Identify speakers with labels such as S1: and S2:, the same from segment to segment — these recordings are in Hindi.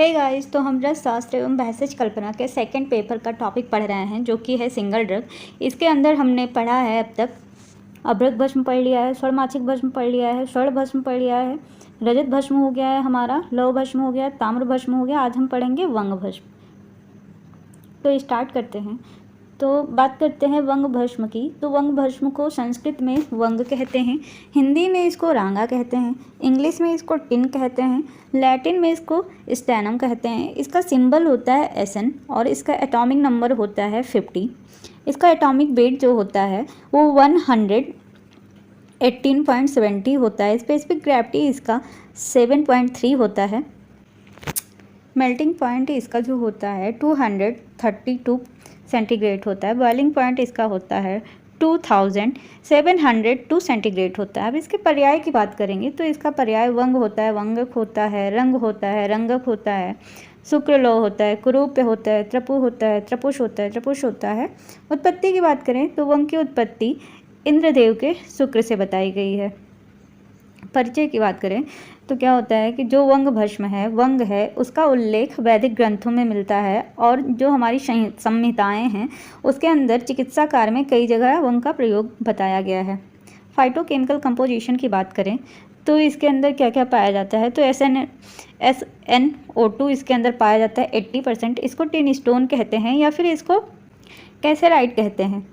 S1: हे गाइस, तो हम रसशास्त्र एवं भैषज कल्पना के सेकंड पेपर का टॉपिक पढ़ रहे हैं जो कि है सिंगल ड्रग। इसके अंदर हमने पढ़ा है अब तक अभ्रक भस्म पढ़ लिया है, स्वर्णमाछिक भस्म पढ़ लिया है, स्वर्ण भस्म पढ़ लिया है, रजत भस्म हो गया है हमारा, लौह भस्म हो गया, ताम्र भस्म हो गया। आज हम पढ़ेंगे वंग भस्म। तो स्टार्ट करते हैं। तो बात करते हैं वंग भस्म की। तो वंग भस्म को संस्कृत में वंग कहते हैं, हिंदी में इसको रांगा कहते हैं, इंग्लिश में इसको टिन कहते हैं, लैटिन में इसको स्टैनम कहते हैं। इसका सिंबल होता है SN और इसका एटॉमिक नंबर होता है 50। इसका एटॉमिक वेट जो होता है वो 118.70 होता है। स्पेसिफिक ग्रेविटी इसका 7.3 होता है। मेल्टिंग पॉइंट इसका जो होता है 232 सेंटीग्रेड होता है। बॉइलिंग पॉइंट इसका होता है 2702 सेंटीग्रेड होता है। अब इसके पर्याय की बात करेंगे तो इसका पर्याय वंग होता है, वंगक होता है, रंग होता है, रंगक होता है, शुक्रलोह होता है, कुरूप्य होता है, त्रपु होता है, त्रपुष होता है, त्रपुष होता है। उत्पत्ति की बात करें तो वंग की उत्पत्ति इंद्रदेव के शुक्र से बताई गई है। परिचय की बात करें तो क्या होता है कि जो वंग भस्म है, वंग है, उसका उल्लेख वैदिक ग्रंथों में मिलता है और जो हमारी संहिताएं हैं उसके अंदर चिकित्सा कार्य में कई जगह वंग का प्रयोग बताया गया है। फाइटोकेमिकल कंपोजिशन की बात करें तो इसके अंदर क्या क्या पाया जाता है तो SnO2 इसके अंदर पाया जाता है 80%। इसको टिन स्टोन कहते हैं या फिर इसको कैसेराइट कहते हैं।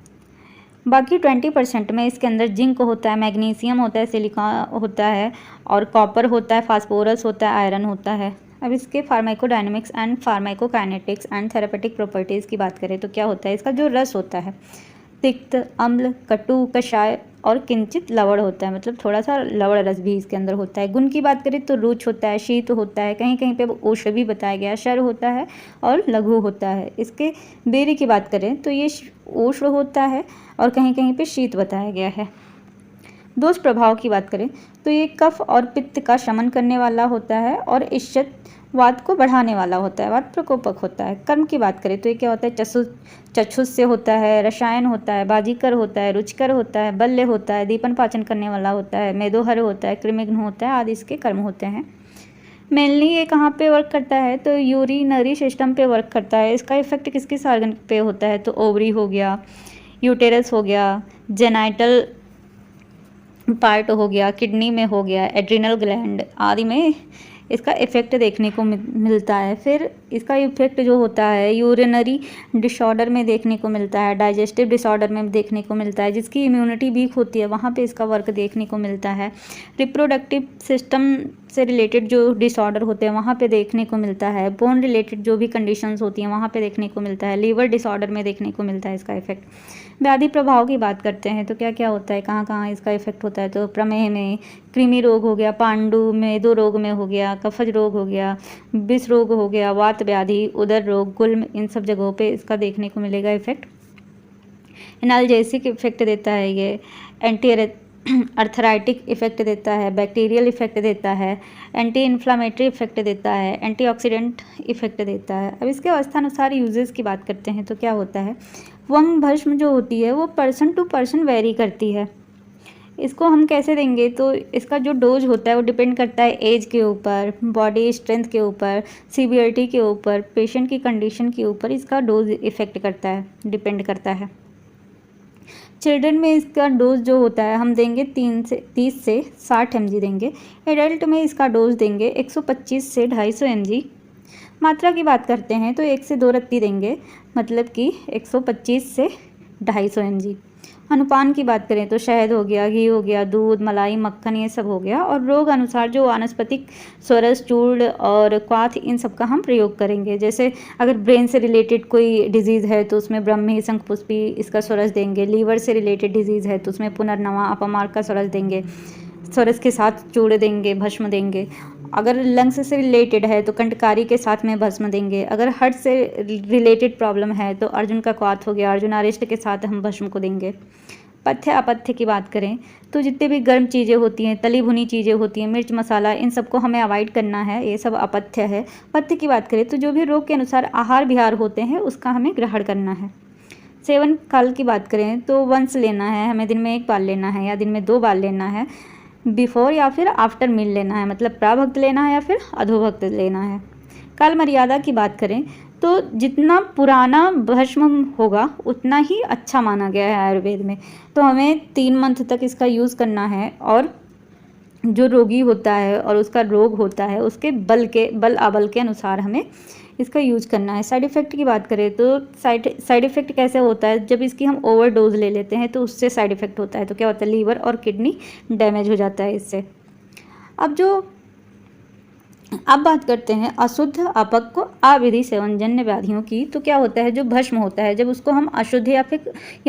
S1: बाकी 20% में इसके अंदर जिंक होता है, मैग्नीशियम होता है, सिलिकॉन होता है और कॉपर होता है, फास्फोरस होता है, आयरन होता है। अब इसके pharmacodynamics and pharmacokinetics and therapeutic properties की बात करें तो क्या होता है, इसका जो रस होता है तिक्त, अम्ल, कटु, कषाय और किंचित लवण होता है, मतलब थोड़ा सा लवण रस भी इसके अंदर होता है। गुण की बात करें तो रुच होता है, शीत होता है, कहीं कहीं पे ओष्ठ भी बताया गया, शर होता है और लघु होता है। इसके बेरी की बात करें तो ये ओष्ठ होता है और कहीं कहीं पे शीत बताया गया है। दोष प्रभाव की बात करें तो ये कफ और पित्त का शमन करने वाला होता है और इष्टत वात को बढ़ाने वाला होता है, वात प्रकोपक होता है। कर्म की बात करें तो ये क्या होता है, चक्षुष्य होता है, रसायन होता है, बाजीकर होता है, रुचिकर होता है, बल्य होता है, दीपन पाचन करने वाला होता है, मेदोहर होता है, कृमिघ्न होता है आदि इसके कर्म होते हैं। मेनली ये कहाँ पे वर्क करता है तो यूरिनरी सिस्टम पे वर्क करता है। इसका इफेक्ट किस ऑर्गन पे होता है तो ओवरी हो गया, यूटेरस हो गया, जेनाइटल पार्ट हो गया, किडनी में हो गया, एड्रिनल ग्लैंड आदि में इसका इफेक्ट देखने को मिलता है। फिर इसका इफेक्ट जो होता है यूरिनरी डिसऑर्डर में देखने को मिलता है, डाइजेस्टिव डिसऑर्डर में देखने को मिलता है, जिसकी इम्यूनिटी वीक होती है वहाँ पे इसका वर्क देखने को मिलता है। रिप्रोडक्टिव सिस्टम से रिलेटेड जो डिसऑर्डर होते हैं वहाँ पे देखने को मिलता है। बोन रिलेटेड जो भी कंडीशंस होती हैं वहाँ पे देखने को मिलता है। लीवर डिसऑर्डर में देखने को मिलता है इसका इफेक्ट। व्याधि प्रभाव की बात करते हैं तो क्या क्या होता है, कहाँ कहाँ इसका इफेक्ट होता है तो प्रमेह में, कृमि रोग हो गया, पांडु मेदो रोग में हो गया, कफज रोग हो गया, विष रोग हो गया, वात व्याधि, उदर रोग, गुल्म, इन सब जगहों पे इसका देखने को मिलेगा इफेक्ट। एनाल्जेसिक इफेक्ट देता है ये, एंटी अर्थराइटिक इफेक्ट देता है, बैक्टीरियल इफेक्ट देता है, एंटी इन्फ्लामेटरी इफेक्ट देता है, एंटीऑक्सीडेंट इफेक्ट देता है। अब इसके अवस्थानुसार यूजेस की बात करते हैं तो क्या होता है, वंग भस्म जो होती है वो पर्सन टू पर्सन वेरी करती है। इसको हम कैसे देंगे तो इसका जो डोज होता है वो डिपेंड करता है एज के ऊपर, बॉडी स्ट्रेंथ के ऊपर, सीवियरिटी के ऊपर, पेशेंट की कंडीशन के ऊपर इसका डोज इफेक्ट करता है, डिपेंड करता है। चिल्ड्रन में इसका डोज जो होता है हम देंगे 30 से 60 mg देंगे। एडल्ट में इसका डोज देंगे 125 से 250 mg। मात्रा की बात करते हैं तो 1 से 2 रत्ती देंगे, मतलब कि 125 से 250 mg। अनुपान की बात करें तो शहद हो गया, घी हो गया, दूध, मलाई, मक्खन ये सब हो गया। और रोग अनुसार जो वानस्पतिक स्वरस, चूर्ण और क्वाथ इन सब का हम प्रयोग करेंगे। जैसे अगर ब्रेन से रिलेटेड कोई डिजीज़ है तो उसमें ब्रह्मी, शंखपुष्पी इसका स्वरस देंगे। लीवर से रिलेटेड डिजीज़ है तो उसमें पुनर्नवा, अपमार का स्वरस देंगे, स्वरस के साथ चूर्ण देंगे, भस्म देंगे। अगर लंग्स से रिलेटेड है तो कंटकारी के साथ में भस्म देंगे। अगर हार्ट से रिलेटेड प्रॉब्लम है तो अर्जुन का क्वाथ हो गया, अर्जुनारिष्ट के साथ हम भस्म को देंगे। पथ्य अपथ्य की बात करें तो जितने भी गर्म चीज़ें होती हैं, तली भुनी चीज़ें होती हैं, मिर्च मसाला, इन सबको हमें अवॉइड करना है, ये सब अपथ्य है। पथ्य की बात करें तो जो भी रोग के अनुसार आहार विहार होते हैं उसका हमें ग्रहण करना है। सेवन काल की बात करें तो वंस लेना है, हमें दिन में 1 बार लेना है या दिन में 2 बार लेना है। बिफोर या फिर आफ्टर मील लेना है, मतलब प्राभक्त लेना है या फिर अधोभक्त लेना है। काल मर्यादा की बात करें तो जितना पुराना भस्म होगा उतना ही अच्छा माना गया है आयुर्वेद में। तो हमें 3 मंथ तक इसका यूज़ करना है और जो रोगी होता है और उसका रोग होता है उसके बल आबल के अनुसार हमें इसका यूज करना है। साइड इफ़ेक्ट की बात करें तो साइड इफ़ेक्ट कैसे होता है, जब इसकी हम ओवरडोज ले लेते हैं तो उससे साइड इफ़ेक्ट होता है। तो क्या होता है, लीवर और किडनी डैमेज हो जाता है इससे। अब बात करते हैं अशुद्ध, अपक्व, अविधि सेवनजन्य व्याधियों की। तो क्या होता है, जो भस्म होता है जब उसको हम अशुद्ध या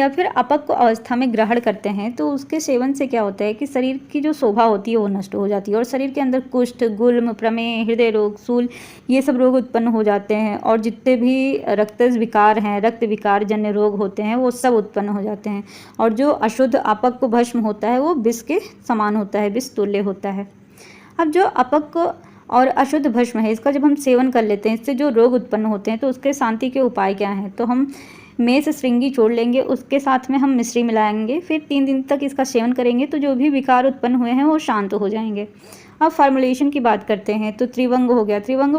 S1: फिर अपक्व अवस्था में ग्रहण करते हैं तो उसके सेवन से क्या होता है कि शरीर की जो शोभा होती है वो नष्ट हो जाती है और शरीर के अंदर कुष्ठ, गुल्म, प्रमेह, हृदय रोग, शूल ये सब रोग उत्पन्न हो जाते हैं और जितने भी रक्त विकार हैं, रक्त विकार जन्य रोग होते हैं वो सब उत्पन्न हो जाते हैं। और जो अशुद्ध अपक्व भस्म होता है वो विष के समान होता है, विष तुल्य होता है। अब जो अपक्व और अशुद्ध भस्म है इसका जब हम सेवन कर लेते हैं इससे जो रोग उत्पन्न होते हैं तो उसके शांति के उपाय क्या हैं, तो हम मेष श्रृंगी छोड़ लेंगे, उसके साथ में हम मिश्री मिलाएंगे, फिर 3 दिन तक इसका सेवन करेंगे तो जो भी विकार उत्पन्न हुए हैं वो शांत हो जाएंगे। अब फार्मुलेशन की बात करते हैं तो त्रिवंग हो गया, त्रिवंग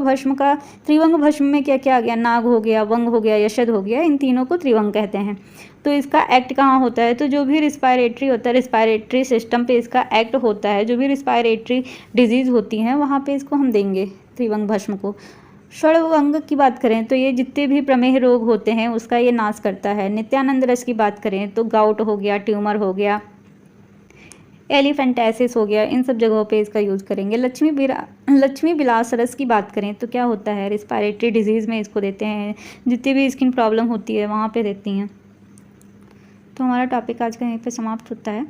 S1: भस्म में क्या क्या आ गया, नाग हो गया, वंग हो गया, यशद हो गया, इन तीनों को त्रिवंग कहते हैं। तो इसका एक्ट कहाँ होता है, तो जो भी रिस्पायरेटरी होता है, रिस्पायरेटरी सिस्टम पे इसका एक्ट होता है, जो भी रिस्पायरेटरी डिजीज़ होती हैं वहाँ पे इसको हम देंगे त्रिवंग भस्म को। षड़वंग की बात करें तो ये जितने भी प्रमेह रोग होते हैं उसका ये नाश करता है। नित्यानंद रस की बात करें तो गाउट हो गया, ट्यूमर हो गया, एलिफेंटाइसिस हो गया, इन सब जगहों पे इसका यूज़ करेंगे। लक्ष्मी विलास रस की बात करें तो क्या होता है, रिस्पायरेटरी डिजीज़ में इसको देते हैं, जितनी भी स्किन प्रॉब्लम होती है वहाँ पे देती हैं। तो हमारा टॉपिक आज का यहीं पे समाप्त होता है।